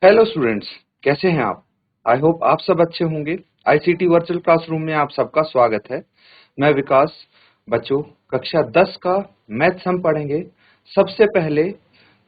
Hello students, कैसे हैं आप? आई होप आप सब अच्छे होंगे। आईसीटी वर्चुअल क्लासरूम में आप सबका स्वागत है। मैं विकास। बच्चों, कक्षा 10 का मैथ्स हम पढ़ेंगे। सबसे पहले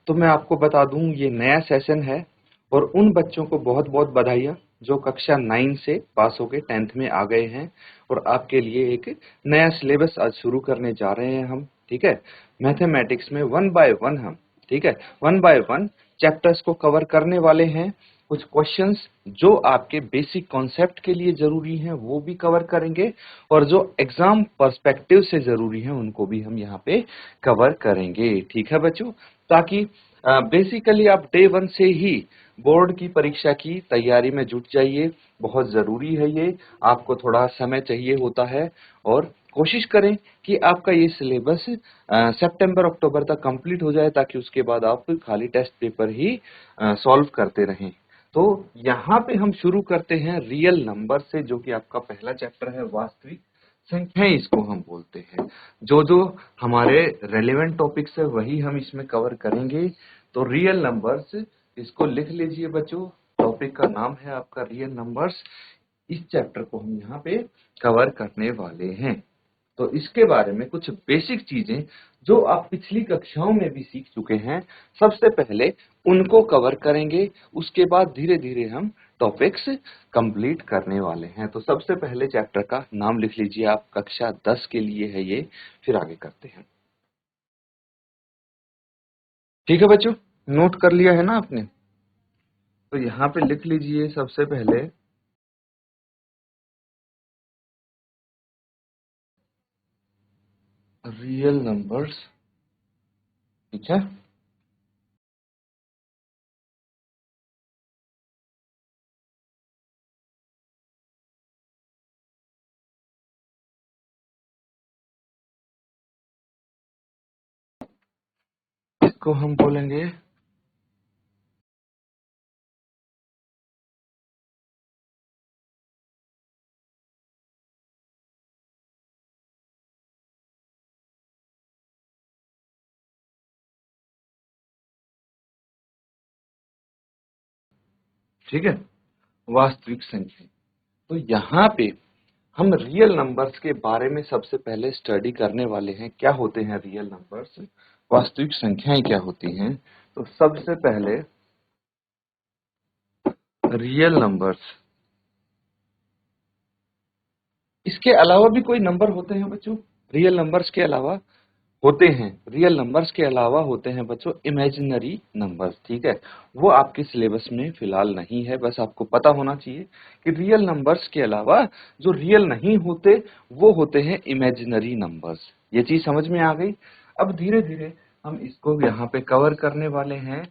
तो मैं आपको बता दूं, ये नया सेशन है और उन बच्चों को बहुत बहुत बधाइयाँ जो कक्षा 9 से पास होके 10th में आ गए हैं। और आपके लिए एक नया सिलेबस आज शुरू करने जा रहे हैं हम। ठीक है, मैथमेटिक्स में वन बाय वन हम, ठीक है, वन बाय वन चैप्टर्स को कवर करने वाले हैं। कुछ क्वेश्चंस जो आपके बेसिक कॉन्सेप्ट के लिए जरूरी हैं वो भी कवर करेंगे, और जो एग्जाम पर्सपेक्टिव से जरूरी हैं उनको भी हम यहाँ पे कवर करेंगे। ठीक है बच्चों, ताकि बेसिकली आप डे वन से ही बोर्ड की परीक्षा की तैयारी में जुट जाइए। बहुत जरूरी है ये, आपको थोड़ा समय चाहिए होता है। और कोशिश करें कि आपका ये सिलेबस सितंबर अक्टूबर तक कंप्लीट हो जाए, ताकि उसके बाद आप खाली टेस्ट पेपर ही सॉल्व करते रहें। तो यहाँ पे हम शुरू करते हैं रियल नंबर से, जो कि आपका पहला चैप्टर है, वास्तविक संख्याएं इसको हम बोलते हैं। जो जो हमारे रेलेवेंट टॉपिक्स है वही हम इसमें कवर करेंगे। तो रियल नंबर्स, इसको लिख लीजिए बच्चों। टॉपिक का नाम है आपका रियल नंबर्स। इस चैप्टर को हम यहाँ पे कवर करने वाले हैं। तो इसके बारे में कुछ बेसिक चीजें जो आप पिछली कक्षाओं में भी सीख चुके हैं, सबसे पहले उनको कवर करेंगे। उसके बाद धीरे धीरे हम टॉपिक्स कंप्लीट करने वाले हैं। तो सबसे पहले चैप्टर का नाम लिख लीजिए आप, कक्षा 10 के लिए है ये। फिर आगे करते हैं। ठीक है बच्चों, नोट कर लिया है ना आपने? तो यहाँ पे लिख लीजिए सबसे पहले रियल नंबर्स। ठीक है, इसको हम बोलेंगे ठीक है, वास्तविक संख्या। तो यहाँ पे हम रियल नंबर्स के बारे में सबसे पहले स्टडी करने वाले हैं। क्या होते हैं रियल नंबर्स, वास्तविक संख्याएं क्या होती हैं? तो सबसे पहले रियल नंबर्स, इसके अलावा भी कोई नंबर होते हैं बच्चों? रियल नंबर्स के अलावा होते हैं, रियल नंबर्स के अलावा होते हैं बच्चों इमेजिनरी नंबर्स। ठीक है, वो आपके सिलेबस में फिलहाल नहीं है, बस आपको पता होना चाहिए कि रियल नंबर्स के अलावा जो रियल नहीं होते वो होते हैं इमेजिनरी नंबर्स। ये चीज समझ में आ गई? अब धीरे धीरे हम इसको यहाँ पे कवर करने वाले हैं।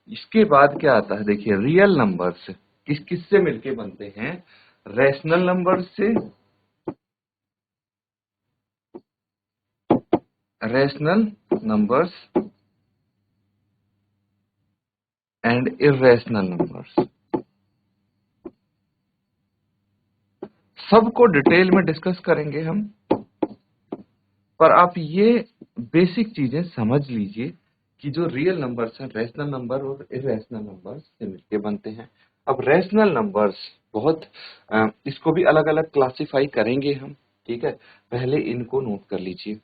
इसके बाद क्या आता है, देखिए, रियल नंबर्स किस किस से मिलके बनते हैं? रैशनल नंबर्स से, rational numbers and irrational numbers. सबको डिटेल में डिस्कस करेंगे हम, पर आप ये बेसिक चीजें समझ लीजिए कि जो रियल नंबर्स हैं, रैशनल नंबर और इर्रेशनल नंबर्स से मिलके बनते हैं। अब रैशनल नंबर्स बहुत इसको भी अलग अलग क्लासिफाई करेंगे हम। ठीक है, पहले इनको नोट कर लीजिए।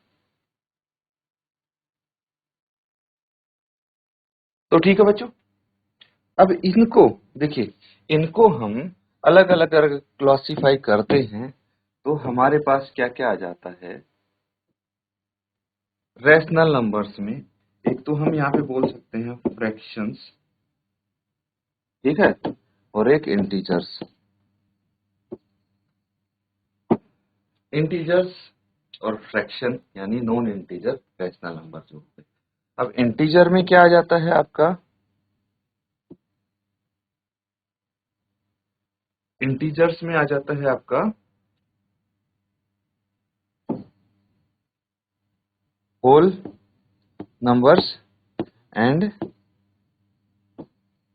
तो ठीक है बच्चों, अब इनको देखिए, इनको हम अलग अलग क्लासिफाई करते हैं तो हमारे पास क्या क्या आ जाता है। रैशनल नंबर्स में एक तो हम यहाँ पे बोल सकते हैं फ्रैक्शंस, ठीक है, और एक इंटीजर्स। इंटीजर्स और फ्रैक्शन यानी नॉन इंटीजर रैशनल नंबर जो होते हैं। अब इंटीजर में क्या आ जाता है आपका? इंटीजर्स में आ जाता है आपका whole numbers and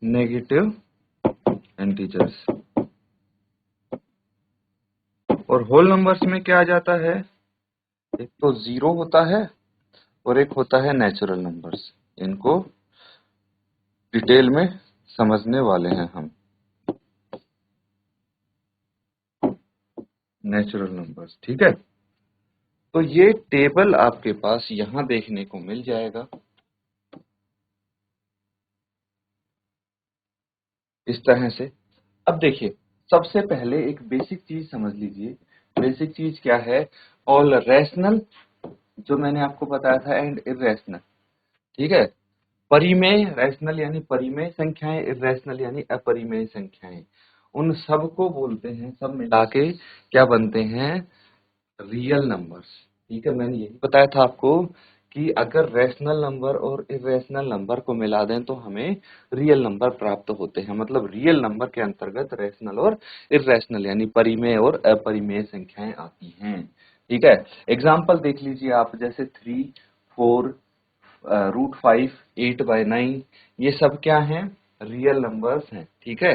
negative integers. और होल नंबर्स में क्या आ जाता है? एक तो जीरो होता है और एक होता है नेचुरल नंबर्स। इनको डिटेल में समझने वाले हैं हम नेचुरल नंबर्स। ठीक है, तो ये टेबल आपके पास यहां देखने को मिल जाएगा इस तरह से। अब देखिए, सबसे पहले एक बेसिक चीज समझ लीजिए। बेसिक चीज क्या है? ऑल रैशनल, जो मैंने आपको बताया था, एंड इर्रेशनल। ठीक है, परिमेय रैशनल यानी परिमेय संख्याएं, इर्रेशनल यानी अपरिमेय संख्याएं, उन सब को बोलते हैं, सब मिला के क्या बनते हैं? Real numbers. ठीक है, मैंने यही बताया था आपको कि अगर रैशनल नंबर और इर्रेशनल नंबर को मिला दें तो हमें रियल नंबर प्राप्त होते हैं। मतलब रियल नंबर के अंतर्गत रैशनल और इर्रेशनल यानी परिमेय और अपरिमेय संख्याएं आती हैं। ठीक है, एग्जाम्पल देख लीजिए आप, जैसे 3, 4, √5, 8/9, ये सब क्या हैं? रियल नंबर्स हैं। ठीक है,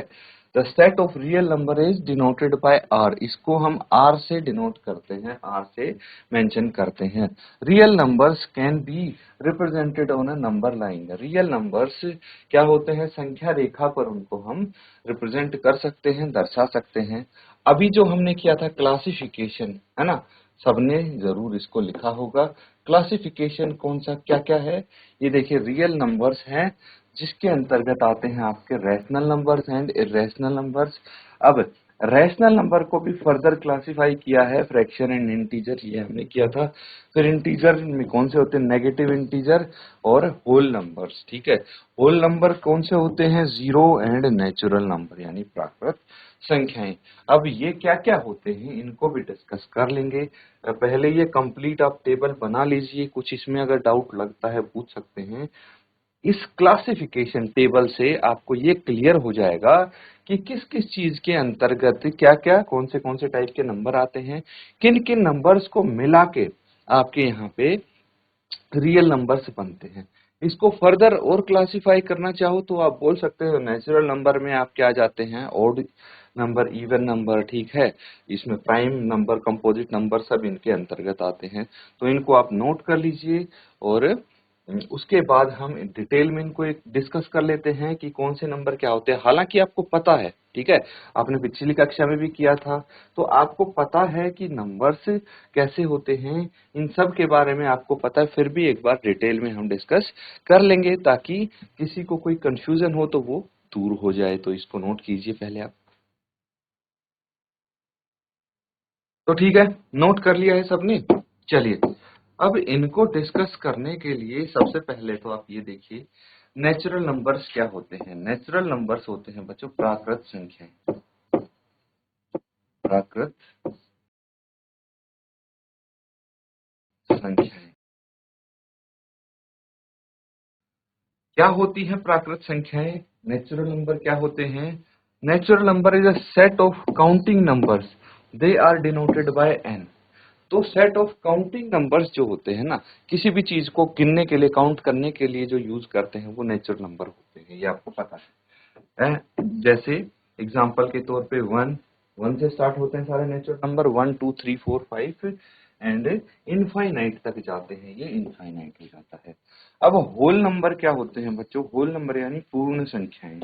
the set of real number is denoted by R, इसको हम आर से डिनोट करते हैं, आर से मेंशन करते हैं। Real numbers can be represented on a number line. Real numbers क्या होते हैं? संख्या रेखा पर उनको हम रिप्रेजेंट कर सकते हैं, दर्शा सकते हैं। अभी जो हमने किया था क्लासिफिकेशन, है ना, सबने जरूर इसको लिखा होगा। क्लासिफिकेशन कौन सा क्या क्या है? ये देखिए, रियल नंबर्स हैं जिसके अंतर्गत आते हैं आपके rational numbers and irrational numbers. अब रैशनल नंबर को भी फर्दर क्लासिफाई किया है, फ्रैक्शन एंड इंटीजर, ये हमने किया था। फिर इंटीजर में कौन से होते हैं? नेगेटिव इंटीजर और होल नंबर्स। ठीक है, होल नंबर कौन से होते हैं? जीरो एंड नेचुरल नंबर यानी प्राकृत संख्याएं। अब ये क्या क्या होते हैं इनको भी डिस्कस कर लेंगे। पहले ये कंप्लीट आप टेबल बना लीजिए, कुछ इसमें अगर डाउट लगता है पूछ सकते हैं। इस क्लासिफिकेशन टेबल से आपको ये क्लियर हो जाएगा कि किस किस चीज के अंतर्गत क्या क्या कौन से टाइप के नंबर आते हैं, किन किन नंबर्स को मिला के आपके यहाँ पे रियल नंबर्स बनते हैं। इसको फर्दर और क्लासिफाई करना चाहो तो आप बोल सकते हो नेचुरल नंबर में आप क्या जाते हैं? Odd number, even number. ठीक है, इसमें प्राइम नंबर, कंपोजिट नंबर सब इनके अंतर्गत आते हैं। तो इनको आप नोट कर लीजिए और उसके बाद हम डिटेल में इनको एक डिस्कस कर लेते हैं कि कौन से नंबर क्या होते हैं। हालांकि आपको पता है, ठीक है, आपने पिछली कक्षा में भी किया था, तो आपको पता है कि नंबर्स कैसे होते हैं, इन सब के बारे में आपको पता है। फिर भी एक बार डिटेल में हम डिस्कस कर लेंगे ताकि किसी को कोई कंफ्यूजन हो तो वो दूर हो जाए। तो इसको नोट कीजिए पहले आप। तो ठीक है, नोट कर लिया है सबने। चलिए, अब इनको डिस्कस करने के लिए सबसे पहले तो आप ये देखिए, नेचुरल नंबर्स क्या होते हैं? नेचुरल नंबर्स होते हैं बच्चों प्राकृत संख्याएं। प्राकृत संख्याएं क्या होती हैं? प्राकृत संख्याएं, नेचुरल नंबर क्या होते हैं? Natural number is a set of counting numbers, they are denoted by N. तो सेट ऑफ काउंटिंग नंबर्स जो होते हैं ना, किसी भी चीज को गिनने के लिए, काउंट करने के लिए जो यूज करते हैं वो नेचुरल नंबर होते हैं, ये आपको पता है। जैसे एग्जांपल के तौर पे वन, वन से स्टार्ट होते हैं सारे नेचुरल नंबर, 1 2 3 4 5 एंड इनफाइनाइट तक जाते हैं, ये इनफाइनाइट हो जाता है। अब होल नंबर क्या होते हैं बच्चों? होल नंबर यानी पूर्ण संख्याएं।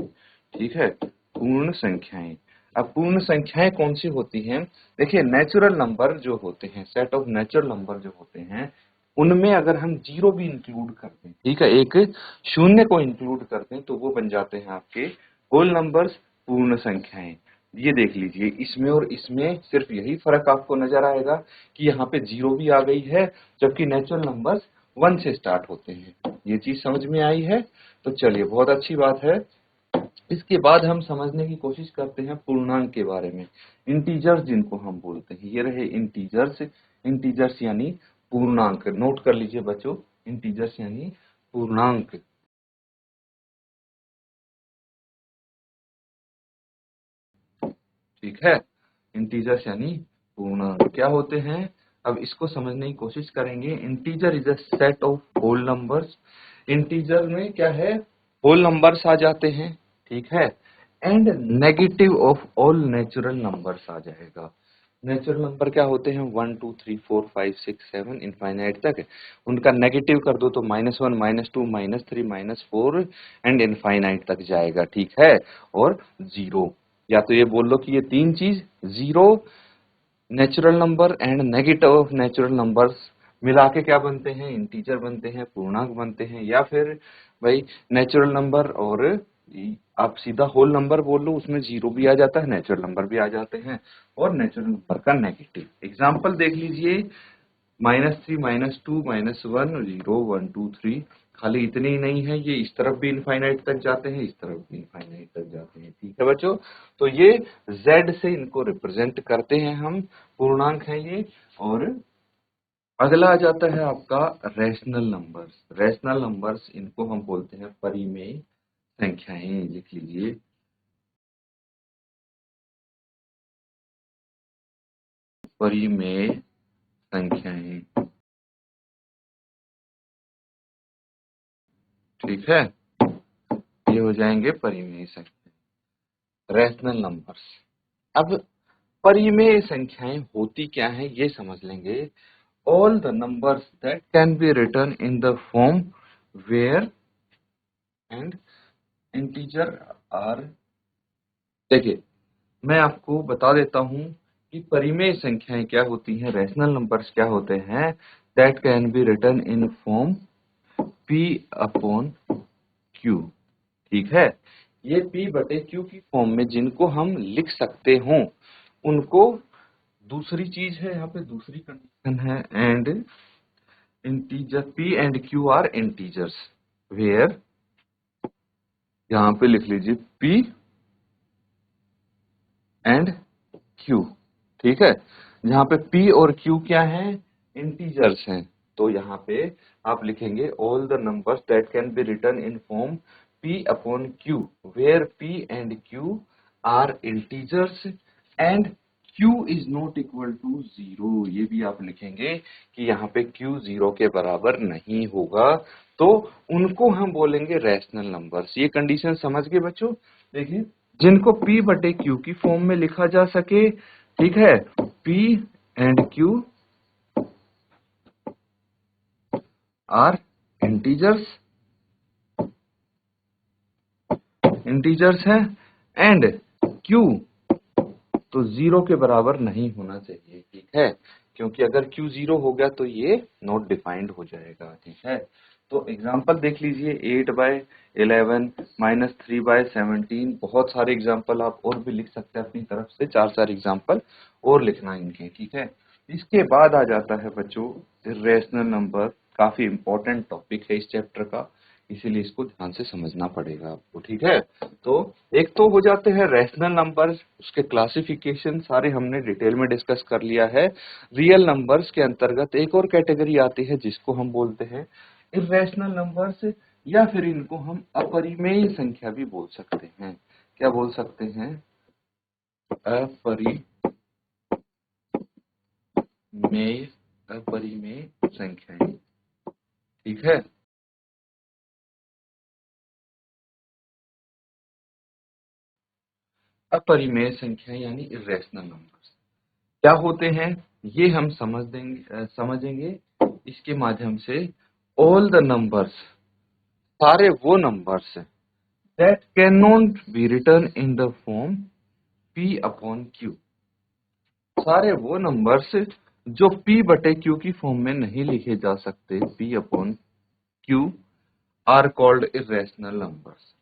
ठीक है, पूर्ण संख्याएं। अब पूर्ण संख्याएं कौन सी होती हैं? देखिए, नेचुरल नंबर जो होते हैं, सेट ऑफ नेचुरल नंबर जो होते हैं, उनमें अगर हम जीरो भी इंक्लूड करते हैं, ठीक है, एक शून्य को इंक्लूड करते हैं, तो वो बन जाते हैं आपके होल नंबर्स, पूर्ण संख्याएं। ये देख लीजिए, इसमें और इसमें सिर्फ यही फर्क आपको नजर आएगा कि यहाँ पे जीरो भी आ गई है, जबकि नेचुरल नंबर्स वन से स्टार्ट होते हैं। ये चीज समझ में आई है? तो चलिए, बहुत अच्छी बात है। इसके बाद हम समझने की कोशिश करते हैं पूर्णांक के बारे में, इंटीजर्स जिनको हम बोलते हैं। ये रहे इंटीजर्स। इंटीजर्स यानी पूर्णांक, नोट कर लीजिए बच्चों, इंटीजर्स यानी पूर्णांक। ठीक है, इंटीजर्स यानी पूर्णांक क्या होते हैं? अब इसको समझने की कोशिश करेंगे। Integer is a set of whole numbers. Integer में क्या है? होल नंबर्स आ जाते हैं। ठीक है, and negative of all natural numbers आ जाएगा। नेचुरल नंबर क्या होते हैं? 1 2 3 4 5 6 7 इनफाइनाइट तक। उनका नेगेटिव कर दो तो -1 -2 -3 -4 एंड इनफाइनाइट तक जाएगा, ठीक है। और जीरो, या तो ये बोल लो कि ये तीन चीज, zero, natural number and negative of natural numbers मिला के क्या बनते हैं? इंटीजर बनते हैं, पूर्णांक बनते हैं। या फिर भाई नेचुरल नंबर और आप सीधा होल नंबर बोल लो, उसमें जीरो भी आ जाता है, नेचुरल नंबर भी आ जाते हैं, और नेचुरल नंबर का नेगेटिव। एग्जाम्पल देख लीजिए, -3 -2 -1 0 1 2 3। खाली इतने ही नहीं है, ये इस तरफ भी इनफाइनाइट तक जाते हैं, इस तरफ भी इनफाइनाइट तक जाते हैं, ठीक है बच्चों। तो ये z से इनको रिप्रेजेंट करते हैं हम, पूर्णांक है ये। और अगला आ जाता है आपका रैशनल नंबर्स। रैशनल नंबर्स इनको हम बोलते हैं परिमेय संख्याएं, लिख लीजिए। परिमेय संख्याएं, ठीक है, ये हो जाएंगे परिमेय संख्या, रैशनल नंबर्स। अब परिमेय संख्याएं होती क्या हैं ये समझ लेंगे। All the numbers that can be written in the form where and integer are. देखिए, मैं आपको बता देता हूं कि परिमेय संख्याएं क्या होती हैं, रैशनल नंबर्स क्या होते हैं। That can be written in form p upon q, ठीक है। ये p बटे q की फॉर्म में जिनको हम लिख सकते हों उनको, दूसरी चीज है यहाँ पे, दूसरी कंडीशन है, and integer p and q are integers where, यहाँ पे लिख लीजिए p एंड q, ठीक है। जहाँ पे p और q क्या है? इंटीजर्स हैं। तो यहाँ पे आप लिखेंगे all the numbers that can be written in form p upon q where p and q are integers and q is not equal to zero. ये भी आप लिखेंगे कि यहाँ पे q जीरो के बराबर नहीं होगा, तो उनको हम बोलेंगे रैशनल नंबर्स। ये कंडीशन समझ गए बच्चों? देखिए, जिनको p बटे q की फॉर्म में लिखा जा सके, ठीक है, p and q are integers, integers है, एंड q तो जीरो के बराबर नहीं होना चाहिए, ठीक है। क्योंकि अगर q जीरो हो गया तो ये नॉट डिफाइंड हो जाएगा, ठीक है। तो एग्जांपल देख लीजिए, 8/11 -3/17। बहुत सारे एग्जांपल आप और भी लिख सकते हैं अपनी तरफ से, 4 एग्जांपल और लिखना इनके, ठीक है। इसके बाद आ जाता है बच्चों इर्रेशनल नंबर। काफी इंपॉर्टेंट टॉपिक है इस चैप्टर का, इसीलिए इसको ध्यान से समझना पड़ेगा आपको, ठीक है। तो एक तो हो जाते हैं रैशनल नंबर्स, उसके क्लासिफिकेशन सारे हमने डिटेल में डिस्कस कर लिया है। रियल नंबर्स के अंतर्गत एक और कैटेगरी आती है जिसको हम बोलते हैं इर्रेशनल नंबर्स, या फिर इनको हम अपरिमेय संख्या भी बोल सकते हैं। क्या बोल सकते हैं? अपरिमेय, अपरिमेय संख्याएं, ठीक है। अपरिमेय संख्या यानी इर्रेशनल नंबर्स क्या होते हैं ये हम समझेंगे इसके माध्यम से। ऑल द नंबर्स, सारे वो numbers that can not be written in the form p upon q, सारे वो नंबर्स जो p बटे q की फॉर्म में नहीं लिखे जा सकते, p upon q are called irrational numbers,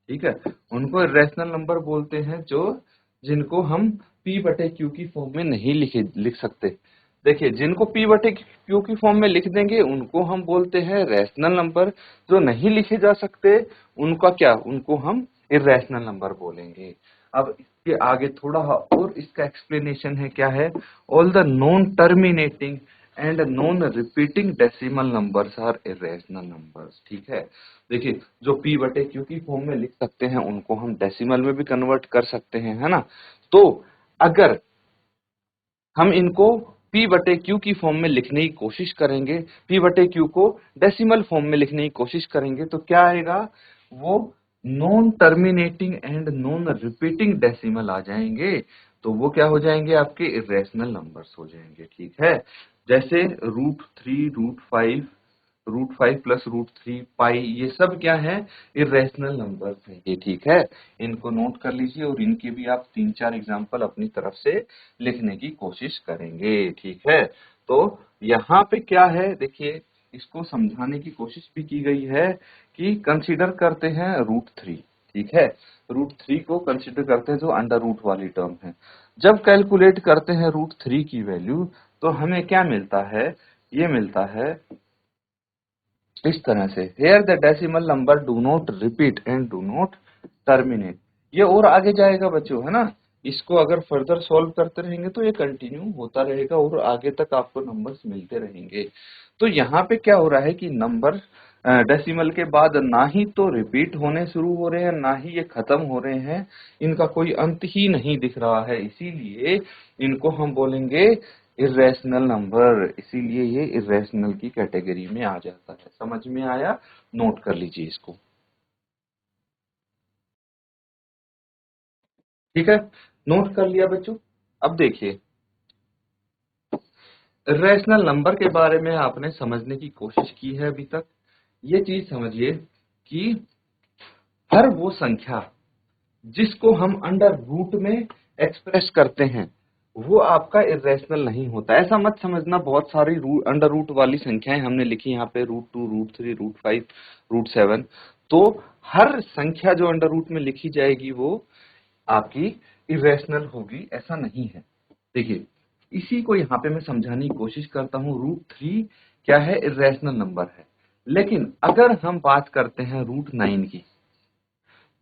ठीक है। उनको इर्रेशनल नंबर बोलते हैं जो, जिनको हम p बटे q की फॉर्म में नहीं लिख सकते। देखिए, जिनको p बटे q की फॉर्म में लिख देंगे उनको हम बोलते हैं रैशनल नंबर, जो नहीं लिखे जा सकते उनका क्या, उनको हम इर्रेशनल नंबर बोलेंगे। अब इसके आगे थोड़ा और इसका एक्सप्लेनेशन है, क्या है? All the non terminating and non repeating decimal numbers are irrational numbers, ठीक है। देखिए, जो p बटे q की फॉर्म में लिख सकते हैं उनको हम डेसिमल में भी कन्वर्ट कर सकते हैं, है ना। तो अगर हम इनको p बटे q की फॉर्म में लिखने की कोशिश करेंगे, p बटे q को डेसिमल फॉर्म में लिखने की कोशिश करेंगे तो क्या आएगा? वो non terminating and non repeating decimal आ जाएंगे। तो वो क्या हो जाएंगे, आपके इरेशनल नंबर्स हो जाएंगे। ठीक है, जैसे √3, √5 प्लस √3 पाई, ये सब क्या है, इरेशनल नंबर्स हैं ये। ठीक है, इनको नोट कर लीजिए और इनके भी आप 3-4 एग्जाम्पल अपनी तरफ से लिखने की कोशिश करेंगे। ठीक है, तो यहाँ पे क्या है, देखिए इसको समझाने की कोशिश भी की गई है कि कंसीडर करते हैं √3। ठीक है, √3 को कंसीडर करते हैं जो अंडर रूट वाली टर्म है। जब कैलकुलेट करते हैं √3 की वैल्यू, तो हमें क्या मिलता है, ये मिलता है इस तरह से, here the decimal number do not repeat and do not terminate. ये और आगे जाएगा बच्चों, है ना, इसको अगर फर्दर सॉल्व करते रहेंगे तो ये कंटिन्यू होता रहेगा और आगे तक आपको नंबर्स मिलते रहेंगे। तो यहाँ पे क्या हो रहा है कि नंबर डेसिमल के बाद ना ही तो रिपीट होने शुरू हो रहे हैं, ना ही ये खत्म हो रहे हैं, इनका कोई अंत ही नहीं दिख रहा है, इसीलिए इनको हम बोलेंगे इरेशनल नंबर। इसीलिए ये इरेशनल की कैटेगरी में आ जाता है। समझ में आया, नोट कर लीजिए इसको। ठीक है, नोट कर लिया बच्चों। अब देखिए, इरेशनल नंबर के बारे में आपने समझने की कोशिश की है अभी तक। ये चीज समझिए कि हर वो संख्या जिसको हम अंडर रूट में एक्सप्रेस करते हैं, वो आपका इरेशनल नहीं होता। ऐसा मत समझना बहुत सारी अंडर रूट वाली संख्याएं हमने लिखी यहाँ पे, √2, √3, √5, √7, तो हर संख्या जो अंडर रूट में लिखी जाएगी वो आपकी इरेशनल होगी, ऐसा नहीं है। देखिए, इसी को यहाँ पे मैं समझाने की कोशिश करता हूँ। √3 क्या है, इरेशनल नंबर है। लेकिन अगर हम बात करते हैं √9 की,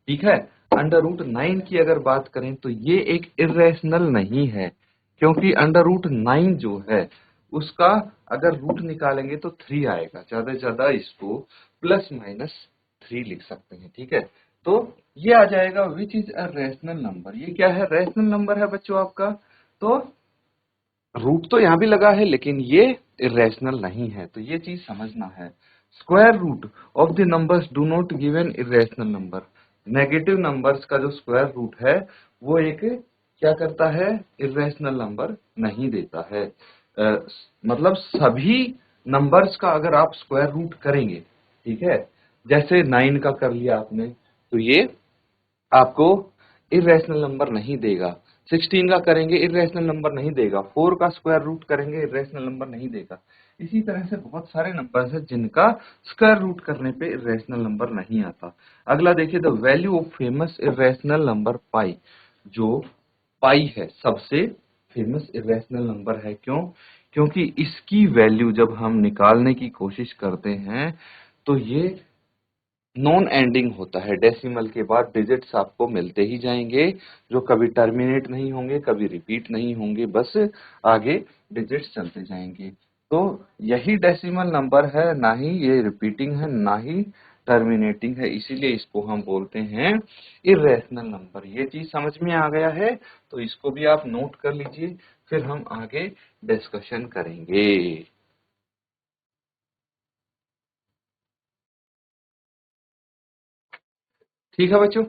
ठीक है, अंडर रूट 9 की अगर बात करें तो ये एक इरेशनल नहीं है, क्योंकि अंडर रूट 9 जो है उसका अगर रूट निकालेंगे तो 3 आएगा, ज्यादा से ज्यादा इसको ±3 लिख सकते हैं। ठीक है, तो ये आ जाएगा which is a rational number. ये क्या है, रेशनल नंबर है बच्चों आपका। तो रूट तो यहाँ भी लगा है लेकिन ये इरेशनल नहीं है, तो ये चीज समझना है। Square root of the numbers do not give an irrational number. Negative numbers का जो स्क्वायर रूट है वो एक क्या करता है, इरेशनल नंबर नहीं देता है। मतलब सभी नंबर्स का अगर आप स्क्वायर रूट करेंगे, ठीक है, जैसे 9 का कर लिया आपने, तो ये आपको इरेशनल नंबर नहीं देगा। 16 का करेंगे, इरेशनल नंबर नहीं देगा। 4 का स्क्वायर रूट करेंगे, इरेशनल नंबर नहीं देगा। इसी तरह से बहुत सारे नंबर्स हैं जिनका स्क्वायर रूट करने पे इरेशनल नंबर नहीं आता। अगला देखिए, the value of famous irrational number पाई। जो पाई है सबसे फेमस इरेशनल नंबर है, क्यों, क्योंकि इसकी वैल्यू जब हम निकालने की कोशिश करते हैं तो ये नॉन एंडिंग होता है। डेसिमल के बाद डिजिट्स आपको मिलते ही जाएंगे, जो कभी टर्मिनेट नहीं होंगे, कभी रिपीट नहीं होंगे, बस आगे डिजिट्स चलते जाएंगे। तो यही डेसिमल नंबर है, ना ही ये रिपीटिंग है ना ही टर्मिनेटिंग है, इसीलिए इसको हम बोलते हैं इरेशनल नंबर। ये चीज समझ में आ गया है, तो इसको भी आप नोट कर लीजिए, फिर हम आगे डिस्कशन करेंगे। ठीक है बच्चों,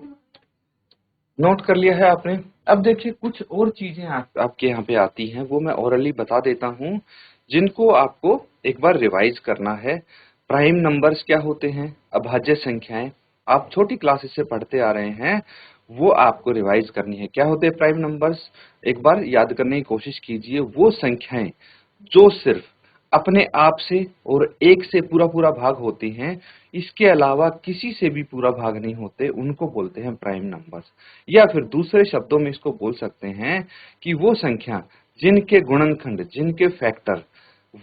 नोट कर लिया है आपने। अब देखिए, कुछ और चीजें आपके यहाँ पे आती हैं, वो मैं ओरली बता देता हूँ, जिनको आपको एक बार रिवाइज करना है। प्राइम नंबर्स क्या होते हैं, अभाज्य संख्याएं, आप छोटी क्लासेस से पढ़ते आ रहे हैं, वो आपको रिवाइज करनी है। क्या होते हैं प्राइम नंबर्स, एक बार याद करने की कोशिश कीजिए। वो संख्याएं जो सिर्फ अपने आप से और एक से पूरा पूरा भाग होती हैं, इसके अलावा किसी से भी पूरा भाग नहीं होते, उनको बोलते हैं प्राइम नंबर्स। या फिर दूसरे शब्दों में इसको बोल सकते हैं कि वो संख्या जिनके गुणनखंड, जिनके फैक्टर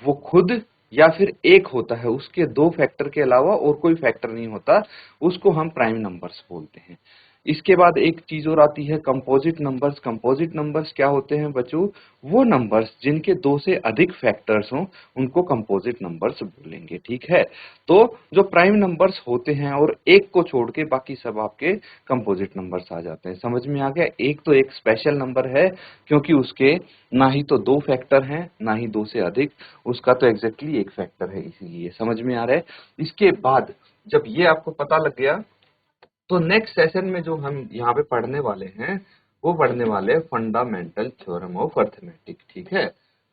वो खुद या फिर एक होता है, उसके 2 फैक्टर के अलावा और कोई फैक्टर नहीं होता, उसको हम प्राइम नंबर्स बोलते हैं। इसके बाद एक चीज और आती है, कंपोजिट नंबर्स। कंपोजिट नंबर्स क्या होते हैं बच्चों, वो नंबर्स जिनके 2 से अधिक फैक्टर्स हों, उनको कंपोजिट नंबर्स बोलेंगे। ठीक है, तो जो प्राइम नंबर्स होते हैं और एक को छोड़ के बाकी सब आपके कंपोजिट नंबर्स आ जाते हैं। समझ में आ गया, एक तो एक स्पेशल नंबर है क्योंकि उसके ना ही तो 2 फैक्टर हैं ना ही 2 से अधिक, उसका तो एग्जैक्टली एक फैक्टर है, इसीलिए समझ में आ रहा है। इसके बाद जब ये आपको पता लग गया, तो नेक्स्ट सेशन में जो हम यहाँ पे पढ़ने वाले हैं वो पढ़ने वाले फंडामेंटल थ्योरम ऑफ अर्थमेटिक। ठीक है,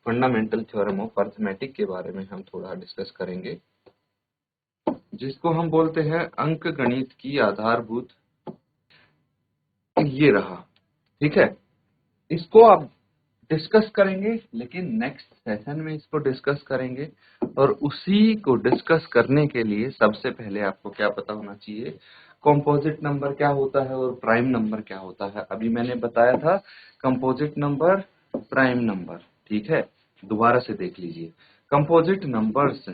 फंडामेंटल थ्योरम ऑफ अर्थमेटिक के बारे में हम थोड़ा डिस्कस करेंगे, जिसको हम बोलते हैं अंक गणित की आधारभूत। ये रहा, ठीक है, इसको आप डिस्कस करेंगे, लेकिन नेक्स्ट सेशन में इसको डिस्कस करेंगे। और उसी को डिस्कस करने के लिए सबसे पहले आपको क्या पता होना चाहिए, कंपोजिट नंबर क्या होता है और प्राइम नंबर क्या होता है। अभी मैंने बताया था कंपोजिट नंबर, प्राइम नंबर। ठीक है, दोबारा से देख लीजिए। Composite numbers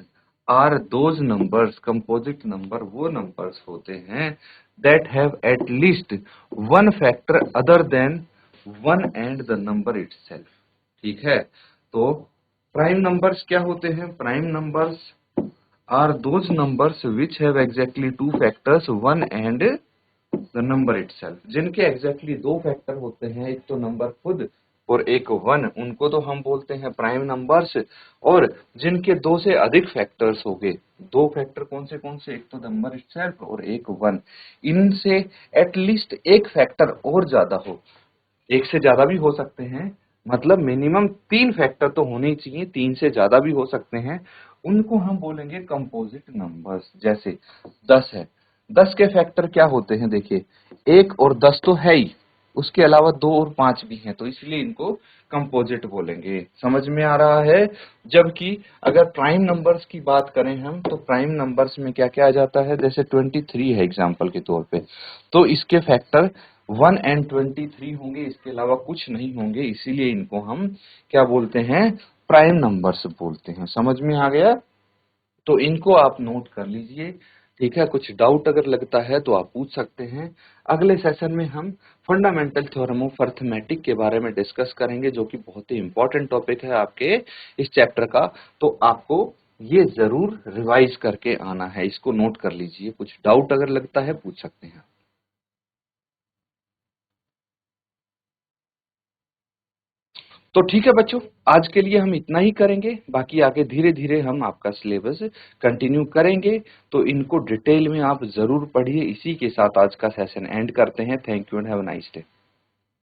are those numbers, composite number वो नंबर्स होते हैं that have at least one factor other than one and the number itself. ठीक है, तो प्राइम नंबर्स क्या होते हैं? Prime numbers are those numbers which have exactly two factors, one and the number itself. जिनके exactly दो factor होते हैं, एक तो नंबर खुद और एक वन, उनको तो हम बोलते हैं प्राइम नंबर्स। और जिनके दो से अधिक फैक्टर्स हो गए, दो फैक्टर कौन से, एक तो नंबर इटसेल्फ और एक वन, इनसे एटलीस्ट एक फैक्टर और ज्यादा हो, एक से ज्यादा भी हो सकते हैं, मतलब मिनिमम तीन फैक्टर तो होने ही चाहिए, तीन से ज्यादा भी हो सकते हैं, उनको हम बोलेंगे कंपोजिट नंबर्स। जैसे 10 है, 10 के फैक्टर क्या होते हैं? देखिए, 1 और 10 तो है ही, उसके अलावा 2 और 5 भी हैं, तो इसलिए इनको कंपोजिट बोलेंगे। समझ में आ रहा है? जबकि अगर प्राइम नंबर्स की बात करें हम, तो प्राइम नंबर्स में क्या क्या आ जाता है? जैसे 23 है एग्जाम्पल के तौर पे, तो इसके फैक्टर 1 एंड 23 होंगे, इसके अलावा कुछ नहीं होंगे, इसीलिए इनको हम क्या बोलते हैं? प्राइम नंबर्स बोलते हैं। समझ में आ गया? तो इनको आप नोट कर लीजिए। ठीक है, कुछ डाउट अगर लगता है तो आप पूछ सकते हैं। अगले सेशन में हम फंडामेंटल थ्योरम ऑफ अर्थमेटिक के बारे में डिस्कस करेंगे, जो कि बहुत ही इंपॉर्टेंट टॉपिक है आपके इस चैप्टर का। तो आपको ये जरूर रिवाइज करके आना है, इसको नोट कर लीजिए। कुछ डाउट अगर लगता है पूछ सकते हैं। तो ठीक है बच्चों, आज के लिए हम इतना ही करेंगे, बाकी आगे धीरे धीरे हम आपका सिलेबस कंटिन्यू करेंगे। तो इनको डिटेल में आप जरूर पढ़िए। इसी के साथ आज का सेशन एंड करते हैं। Thank you and have a nice day.